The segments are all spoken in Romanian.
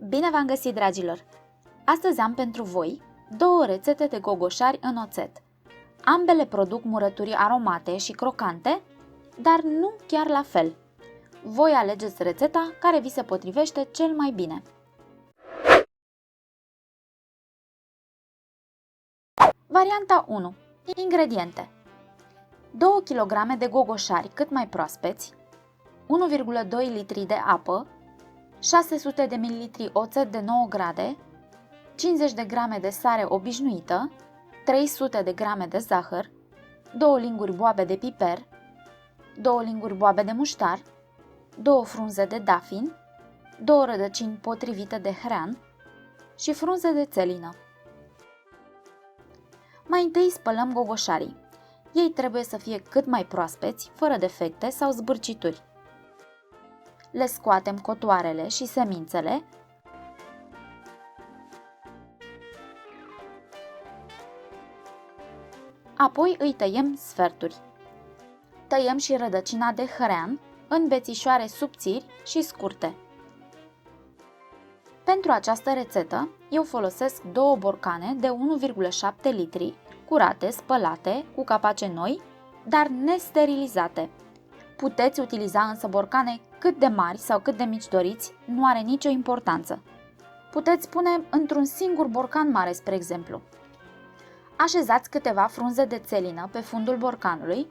Bine v-am găsit, dragilor! Astăzi am pentru voi două rețete de gogoșari în oțet. Ambele produc murături aromate și crocante, dar nu chiar la fel. Voi alegeți rețeta care vi se potrivește cel mai bine. Varianta 1. Ingrediente: 2 kg de gogoșari cât mai proaspeți, 1,2 litri de apă, 600 de ml oțet de 9 grade, 50 de grame de sare obișnuită, 300 de grame de zahăr, 2 linguri boabe de piper, 2 linguri boabe de muștar, 2 frunze de dafin, 2 rădăcini potrivite de hrean și frunze de țelină. Mai întâi spălăm gogoșarii. Ei trebuie să fie cât mai proaspeți, fără defecte sau zbârcituri. Le scoatem cotoarele și semințele, apoi îi tăiem sferturi. Tăiem și rădăcina de hrean în bețișoare subțiri și scurte. Pentru această rețetă, eu folosesc 2 borcane de 1,7 litri, curate, spălate, cu capace noi, dar nesterilizate. Puteți utiliza însă borcane cât de mari sau cât de mici doriți, nu are nicio importanță. Puteți pune într-un singur borcan mare, spre exemplu. Așezați câteva frunze de țelină pe fundul borcanului,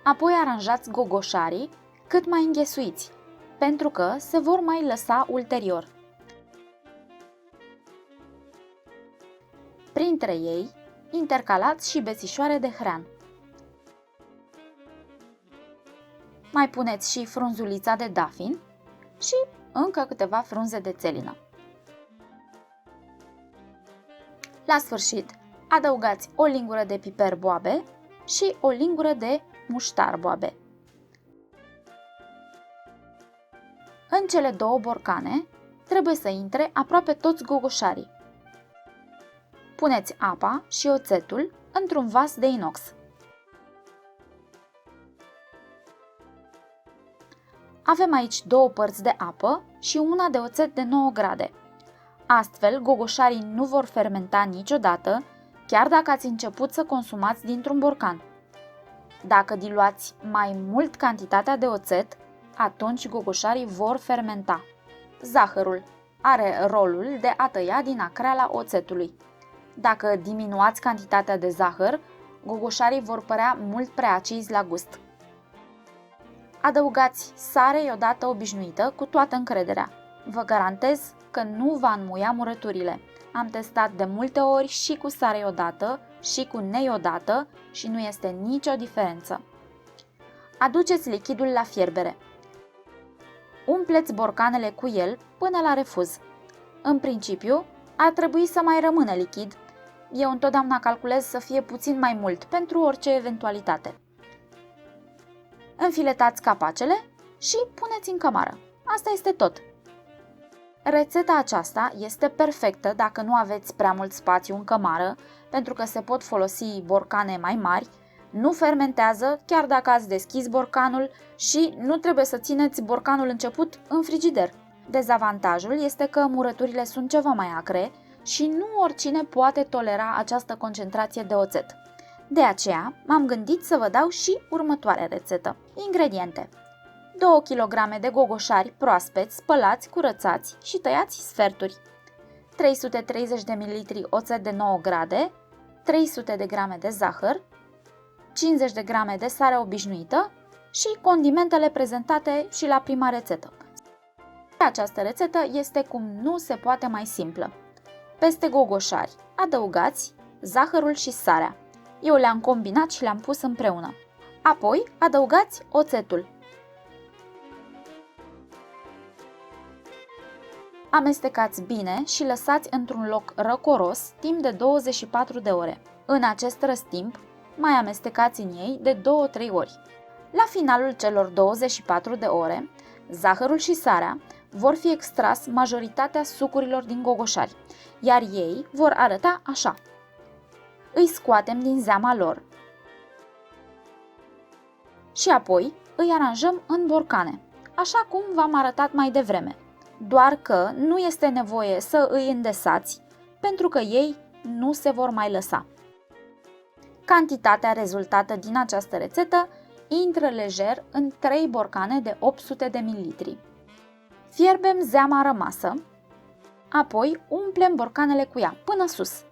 apoi aranjați gogoșarii cât mai înghesuiți, pentru că se vor mai lăsa ulterior. Printre ei, intercalați și bețișoare de hrean. Mai puneți și frunzulița de dafin și încă câteva frunze de țelină. La sfârșit, adăugați o lingură de piper boabe și o lingură de muștar boabe. În cele 2 borcane trebuie să intre aproape toți gogoșarii. Puneți apa și oțetul într-un vas de inox. Avem aici 2 părți de apă și una de oțet de 9 grade. Astfel, gogoșarii nu vor fermenta niciodată, chiar dacă ați început să consumați dintr-un borcan. Dacă diluați mai mult cantitatea de oțet, atunci gogoșarii vor fermenta. Zahărul are rolul de a tăia din acreala oțetului. Dacă diminuați cantitatea de zahăr, gogoșarii vor părea mult prea acizi la gust. Adăugați sare iodată obișnuită cu toată încrederea. Vă garantez că nu va înmuia murăturile. Am testat de multe ori și cu sare iodată și cu neiodată și nu este nicio diferență. Aduceți lichidul la fierbere. Umpleți borcanele cu el până la refuz. În principiu, ar trebui să mai rămână lichid. Eu întotdeauna calculez să fie puțin mai mult pentru orice eventualitate. Înfiletați capacele și puneți în cămară. Asta este tot. Rețeta aceasta este perfectă dacă nu aveți prea mult spațiu în cămară, pentru că se pot folosi borcane mai mari, nu fermentează chiar dacă ați deschis borcanul și nu trebuie să țineți borcanul început în frigider. Dezavantajul este că murăturile sunt ceva mai acre și nu oricine poate tolera această concentrație de oțet. De aceea, m-am gândit să vă dau și următoarea rețetă. Ingrediente: 2 kg de gogoșari proaspeți, spălați, curățați și tăiați sferturi, 330 de ml oțet de 9 grade, 300 de grame de zahăr, 50 de grame de sare obișnuită și condimentele prezentate și la prima rețetă. Această rețetă este cum nu se poate mai simplă. Peste gogoșari adăugați zahărul și sarea. Eu le-am combinat și le-am pus împreună. Apoi adăugați oțetul. Amestecați bine și lăsați într-un loc răcoros timp de 24 de ore. În acest răstimp, mai amestecați în ei de 2-3 ori. La finalul celor 24 de ore, zahărul și sarea vor fi extras majoritatea sucurilor din gogoșari, iar ei vor arăta așa. Îi scoatem din zeama lor și apoi îi aranjăm în borcane, așa cum v-am arătat mai devreme. doar că nu este nevoie să îi îndesați, pentru că ei nu se vor mai lăsa. Cantitatea rezultată din această rețetă intră lejer în 3 borcane de 800 de ml. Fierbem zeama rămasă, apoi umplem borcanele cu ea până sus.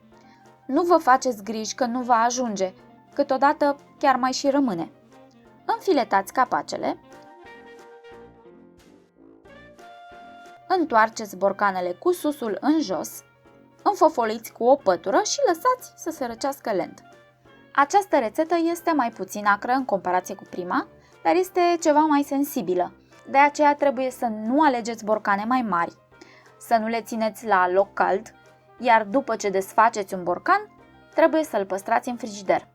Nu vă faceți griji că nu va ajunge, câteodată chiar mai și rămâne. Înfiletați capacele, întoarceți borcanele cu susul în jos, înfofoliți cu o pătură și lăsați să se răcească lent. Această rețetă este mai puțin acră în comparație cu prima, dar este ceva mai sensibilă. De aceea trebuie să nu alegeți borcane mai mari, să nu le țineți la loc cald, iar după ce desfaceți un borcan, trebuie să-l păstrați în frigider.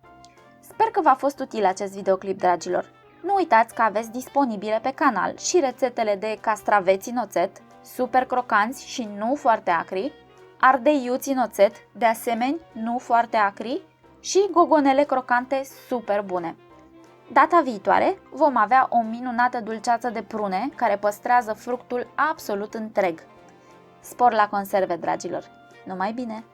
Sper că v-a fost util acest videoclip, dragilor! Nu uitați că aveți disponibile pe canal și rețetele de castraveți în oțet, super crocanți și nu foarte acri, ardei iuți în oțet, de asemenea nu foarte acri, și gogonele crocante super bune. Data viitoare vom avea o minunată dulceață de prune care păstrează fructul absolut întreg. Spor la conserve, dragilor! Numai bine!